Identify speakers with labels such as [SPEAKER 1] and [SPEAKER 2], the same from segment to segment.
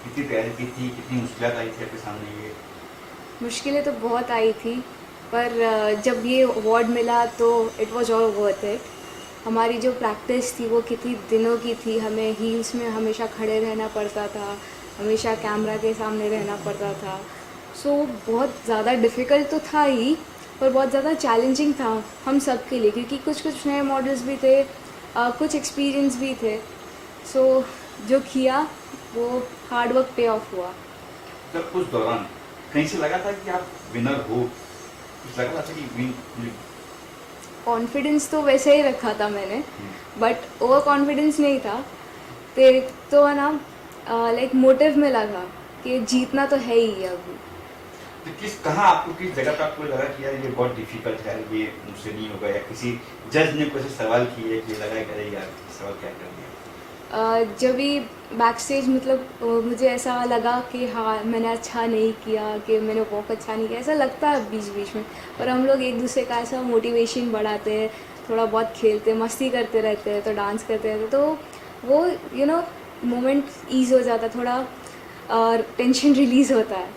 [SPEAKER 1] कितनी तैयारी की थी, कितनी मुश्किलात आई थी आपके सामने ये?
[SPEAKER 2] मुश्किलें तो बहुत आई थी, पर जब ये अवार्ड मिला तो it was all worth it. हमारी जो प्रैक्टिस थी वो कितनी दिनों की थी, हमें हील्स में हमेशा खड़े रहना पड़ता था, हमेशा कैमरा के सामने रहना पड़ता था। सो बहुत ज़्यादा डिफ़िकल्ट तो था ही, पर बहुत ज़्यादा चैलेंजिंग था हम सब के लिए, क्योंकि कुछ कुछ नए मॉडल्स भी थे, कुछ एक्सपीरियंस भी थे। सो जो किया वो हार्ड वर्क पे ऑफ हुआ।
[SPEAKER 1] जब उस दौरान कहीं से लगा था कि आप विनर हो, कुछ लगा था कि विन?
[SPEAKER 2] कॉन्फिडेंस तो वैसे ही रखा था मैंने, बट ओवर कॉन्फिडेंस नहीं था। तो एक तो है ना, लाइक मोटिव में लगा कि जीतना तो है ही अभी।
[SPEAKER 1] तो कहाँ आपको किस जगह पे आपको लगा कि यार ये बहुत डिफिकल्ट है, ये मुझसे नहीं होगा, या किसी जज ने कुछ सवाल किए कि लगा कि अरे यार ये सवाल क्या कर दिया?
[SPEAKER 2] जब भी बैक स्टेज मतलब मुझे ऐसा लगा कि हाँ मैंने अच्छा नहीं किया, कि मैंने वॉक अच्छा नहीं किया, ऐसा लगता है बीच बीच में। पर हम लोग एक दूसरे का ऐसा मोटिवेशन बढ़ाते हैं, थोड़ा बहुत खेलते मस्ती करते रहते हैं, तो डांस करते रहते हैं, तो वो मोमेंट ईज हो जाता है थोड़ा, और टेंशन रिलीज़ होता है।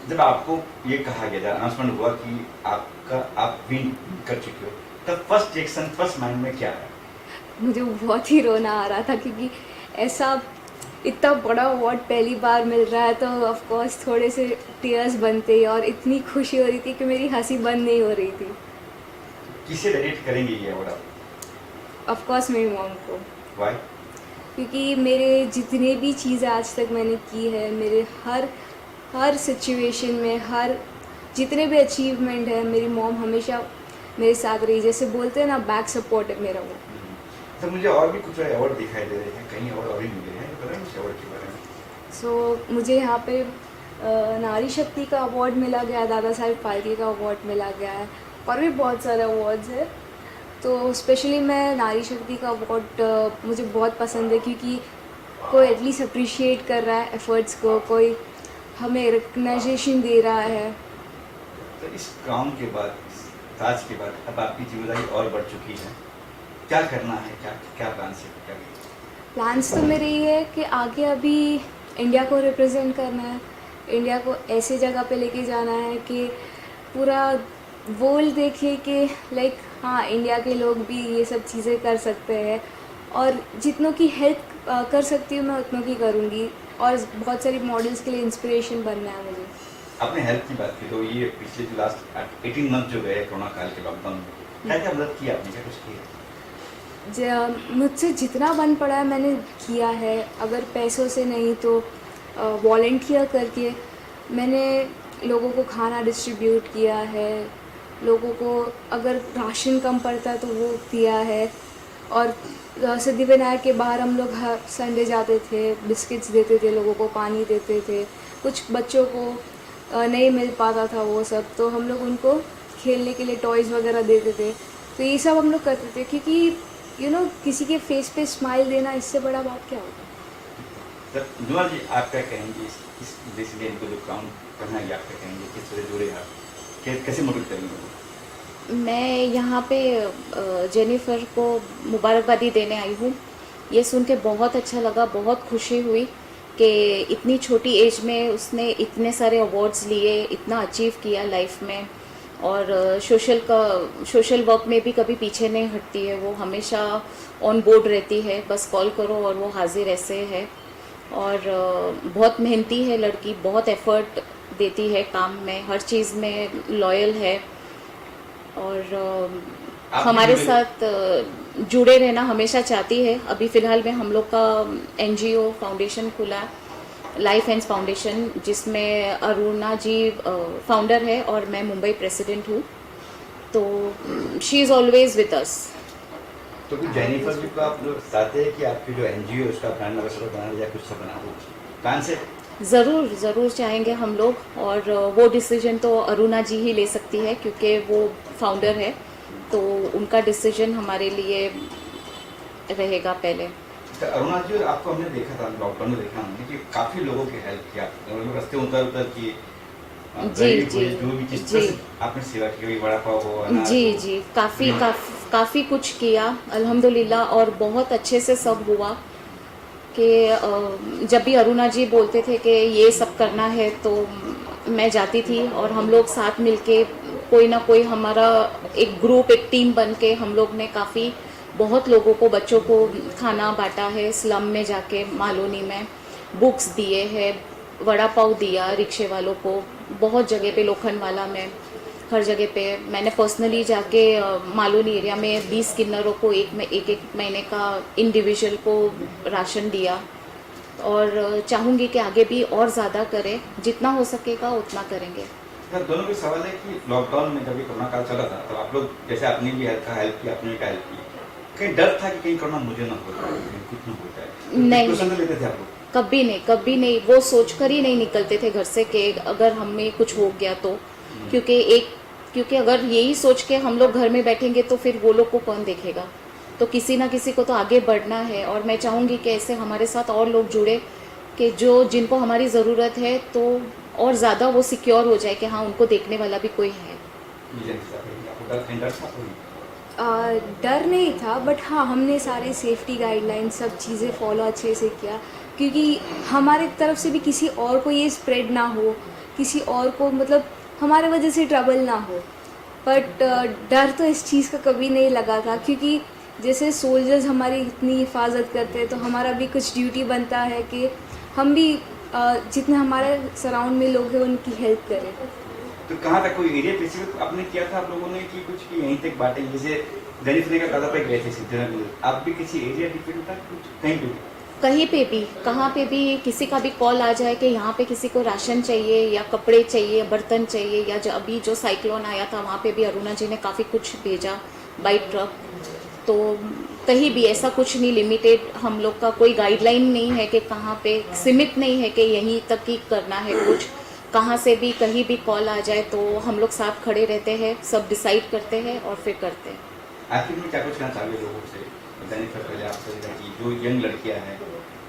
[SPEAKER 1] जब आपको ये कहा गया, जब अनाउंसमेंट हुआ कि आप विन कर चुके हो, तब फर्स्ट रिएक्शन, फर्स्ट माइंड में क्या है?
[SPEAKER 2] मुझे बहुत ही रोना आ रहा था, क्योंकि ऐसा इतना बड़ा अवार्ड पहली बार मिल रहा है, तो ऑफ कोर्स थोड़े से टीयर्स बनते ही, और इतनी खुशी हो रही थी कि मेरी हंसी बंद नहीं हो रही थी।
[SPEAKER 1] किसे डेडिकेट करेंगे ये अवार्ड आप?
[SPEAKER 2] ऑफ कोर्स मेरी मॉम को,
[SPEAKER 1] वाई?
[SPEAKER 2] क्योंकि मेरे जितने भी चीज़ें आज तक मैंने की है, मेरे हर हर सिचुएशन में, हर जितने भी अचीवमेंट है, मेरी मॉम हमेशा मेरे साथ रही। जैसे बोलते हैं ना, बैक सपोर्ट है मेरा वो।
[SPEAKER 1] तो मुझे और भी कुछ अवार्ड दिखाई दे रहे हैं, कहीं अवार्ड और भी मिले हैं, बताएं उस अवार्ड के बारे में।
[SPEAKER 2] मुझे यहाँ पे नारी शक्ति का अवार्ड मिला गया है, दादा साहेब फाल्के का अवार्ड मिला गया है, और भी बहुत सारे अवार्ड्स हैं। तो स्पेशली मैं नारी शक्ति का अवार्ड मुझे बहुत पसंद है, क्योंकि कोई एटलीस्ट अप्रिशिएट कर रहा है एफर्ट्स को, कोई हमें रिकग्नाइजेशन दे रहा है।
[SPEAKER 1] तो इस क्राउन के बाद, इस ताज के बाद, अब आपकी जिम्मेदारी और बढ़ चुकी है, क्या करना है, क्या क्या प्लान से क्या?
[SPEAKER 2] प्लान्स तो मेरे ये है कि आगे अभी इंडिया को रिप्रेजेंट करना है, इंडिया को ऐसे जगह पे लेके जाना है कि पूरा वर्ल्ड देखे कि लाइक हाँ, इंडिया के लोग भी ये सब चीज़ें कर सकते हैं, और जितनों की हेल्प कर सकती हूँ मैं उतनों की करूँगी, और बहुत सारी मॉडल्स के लिए इंस्पिरेशन बनना है मुझे।
[SPEAKER 1] आपने हेल्थ की बात की, तो ये पिछले जो लास्ट 18 मंथ जो गए कोरोना काल के लॉकडाउन में, क्या क्या मदद की आपने, क्या कुछ किया?
[SPEAKER 2] मुझसे जितना बन पड़ा है मैंने किया है, अगर पैसों से नहीं तो वॉलेंटियर करके मैंने लोगों को खाना डिस्ट्रीब्यूट किया है, लोगों को अगर राशन कम पड़ता है तो वो दिया है। और सिद्धिविनायक के बाहर हम लोग हर संडे जाते थे, बिस्किट्स देते थे लोगों को, पानी देते थे। कुछ बच्चों को नहीं मिल पाता था वो सब, तो हम लोग उनको खेलने के लिए टॉयज़ वगैरह देते थे। तो ये सब हम लोग करते थे, क्योंकि किसी के फेस पे स्माइल देना, इससे बड़ा बात क्या होगा।
[SPEAKER 1] सर नुआ जी, आप क्या कहेंगे इस बेसिकली इनको जो क्राउन करना है, आप क्या कहेंगे, किस तरह जुड़े आप, कैसे मोटिवेट करेंगे उनको?
[SPEAKER 3] मैं यहाँ पे जेनिफर को मुबारकबादी देने आई हूँ। ये सुन के बहुत अच्छा लगा, बहुत खुशी हुई कि इतनी छोटी एज में उसने इतने सारे अवार्ड्स लिए, इतना अचीव किया लाइफ में, और सोशल वर्क में भी कभी पीछे नहीं हटती है। वो हमेशा ऑन बोर्ड रहती है, बस कॉल करो और वो हाजिर ऐसे है। और बहुत मेहनती है लड़की, बहुत एफर्ट देती है काम में, हर चीज़ में लॉयल है, और
[SPEAKER 1] आप भी
[SPEAKER 3] हमारे
[SPEAKER 1] जुड़े?
[SPEAKER 3] साथ जुड़े रहना हमेशा चाहती है। अभी फ़िलहाल में हम लोग का एनजीओ फाउंडेशन खुला, लाइफ एंड फाउंडेशन, जिसमें अरुणा जी फाउंडर है और मैं मुंबई प्रेसिडेंट हूँ। तो she is always with us.
[SPEAKER 1] तो कुछ जेनिफर जी को आप लोग चाहते हैं कि आपकी जो एनजीओ है उसका ब्रांड एम्बेसडर बना या कुछ सब बना हो, प्लान से?
[SPEAKER 3] ज़रूर ज़रूर चाहेंगे हम लोग, और वो डिसीजन तो अरुणा जी ही ले सकती है, क्योंकि वो फाउंडर है, तो उनका डिसीजन हमारे लिए रहेगा पहले।
[SPEAKER 1] तो अरुणा जी, आपको हमने देखा था, लॉकडाउन में देखा हमने कि काफी लोगों की हेल्प किया, लोग रास्ते उतर उतर की
[SPEAKER 3] जी जी
[SPEAKER 1] जो भी जिस
[SPEAKER 3] जी
[SPEAKER 1] तरह से आपने सेवा की, कभी वड़ा पाव हो, अनाज
[SPEAKER 3] जी
[SPEAKER 1] हो।
[SPEAKER 3] जी, काफ़ी कुछ किया अल्हम्दुलिल्लाह, और बहुत अच्छे से सब हुआ। कि जब भी अरुणा जी बोलते थे कि ये सब करना है तो मैं जाती थी, और हम लोग साथ मिलके कोई ना कोई हमारा एक ग्रुप, एक टीम बन के हम लोग ने काफ़ी बहुत लोगों को, बच्चों को खाना बांटा है, स्लम में जाके मालोनी में बुक्स दिए हैं, वड़ा पाव दिया रिक्शे वालों को, बहुत जगह पे, लोखंडवाला में, हर जगह पे मैंने पर्सनली जाके मालोनी एरिया में 20 किन्नरों को एक महीने का इंडिविजुअल को राशन दिया, और चाहूँगी कि आगे भी और ज़्यादा करें, जितना हो सकेगा उतना करेंगे।
[SPEAKER 1] सर, दोनों के सवाल है कि लॉकडाउन में जब ये कोरोना काल चला था तो आप लोग जैसे आपने भी हेल्प किया, आपने का हेल्प की, कहीं डर था कि कहीं कोरोना मुझे ना हो जाए, कुछ ना हो जाए?
[SPEAKER 3] नहीं,
[SPEAKER 1] प्रिकॉशन लेते थे आप लोग?
[SPEAKER 3] कभी नहीं वो सोचकर ही नहीं निकलते थे घर से कि अगर हमें कुछ हो गया तो, क्योंकि अगर यही सोच के हम लोग घर में बैठेंगे तो फिर वो लोग को कौन देखेगा, तो किसी ना किसी को तो आगे बढ़ना है। और मैं चाहूँगी कि ऐसे हमारे साथ और लोग जुड़े कि जिनको हमारी ज़रूरत है तो और ज़्यादा वो सिक्योर हो जाए कि हाँ, उनको देखने वाला भी कोई है।
[SPEAKER 2] डर नहीं था, बट हाँ, हमने सारे सेफ्टी गाइडलाइन सब चीज़ें फॉलो अच्छे से किया, क्योंकि हमारे तरफ से भी किसी और को ये स्प्रेड ना हो, किसी और को मतलब हमारे वजह से ट्रबल ना हो। बट डर तो इस चीज़ का कभी नहीं लगा था, क्योंकि जैसे सोल्जर्स हमारी इतनी हिफाजत करते हैं तो हमारा भी कुछ ड्यूटी बनता है कि हम भी जितने हमारे सराउंड में लोग हैं उनकी हेल्प करें।
[SPEAKER 1] तो कहाँ तक कोई एरिया स्पेसिफिक आपने किया था आप लोगों ने कि कुछ कि यहीं तक बांटे, जैसे जेनिफर का काजा पे गए थे सिद्धनगर, आप भी किसी एरिया डिपेंड था कुछ कहीं पे?
[SPEAKER 3] कहीं पे भी, कहाँ पे भी किसी का भी कॉल आ जाए कि यहाँ पे किसी को राशन चाहिए या कपड़े चाहिए, बर्तन चाहिए, या अभी जो साइक्लोन आया था वहाँ पे भी अरुणा जी ने काफ़ी कुछ भेजा बाई ट्रक। तो कहीं भी ऐसा कुछ नहीं, लिमिटेड हम लोग का कोई गाइडलाइन नहीं है कि कहाँ पे, सीमित नहीं है कि यहीं तक ही करना है कुछ, कहाँ से भी कहीं भी कॉल आ जाए तो हम लोग साथ खड़े रहते हैं, सब डिसाइड करते हैं और फिर करते हैं।
[SPEAKER 1] आखिर में क्या कुछ कहना चाहिए लोगों से, जेनिफर, पहले आपसे कि जो यंग लड़कियां हैं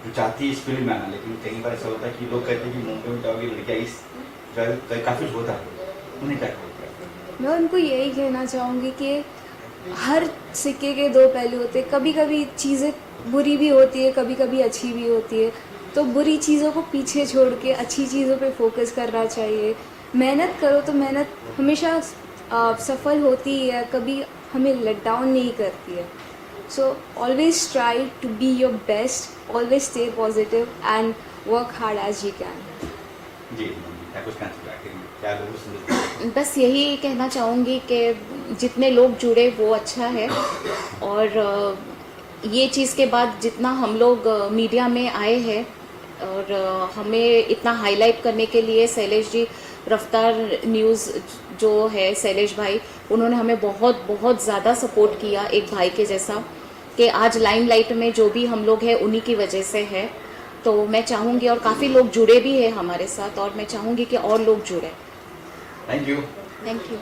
[SPEAKER 1] जो चाहती है इस फील्ड में आना, लेकिन कई बार ऐसा होता है कि लोग कहते हैं कि मुंबई में जाओगी लड़कियां इस काफ़ी होता है, उन्हें क्या कहते?
[SPEAKER 2] मैं उनको यही कहना चाहूँगी कि हर सिक्के के दो पहलू होते हैं, कभी कभी चीज़ें बुरी भी होती है, कभी कभी अच्छी भी होती है, तो बुरी चीज़ों को पीछे छोड़ के अच्छी चीज़ों पे फोकस करना चाहिए। मेहनत करो तो मेहनत हमेशा सफल होती है, कभी हमें लेट डाउन नहीं करती है। So always try to be your best, always stay positive and work hard as you can.
[SPEAKER 1] जी, क्या कुछ कहना चाहिए आखिर में, क्या लोगों से?
[SPEAKER 3] बस यही कहना चाहूँगी कि जितने लोग जुड़े वो अच्छा है, और ये चीज़ के बाद जितना हम लोग मीडिया में आए हैं और हमें इतना हाईलाइट करने के लिए शैलेश जी, रफ्तार न्यूज़ जो है शैलेश भाई, उन्होंने हमें बहुत बहुत ज़्यादा सपोर्ट किया, एक भाई के जैसा, कि आज लाइमलाइट में जो भी हम लोग हैं उन्हीं की वजह से है। तो मैं चाहूँगी, और काफ़ी लोग जुड़े भी हैं हमारे साथ, और मैं चाहूँगी कि और लोग जुड़े।
[SPEAKER 1] Thank you.
[SPEAKER 3] Thank you.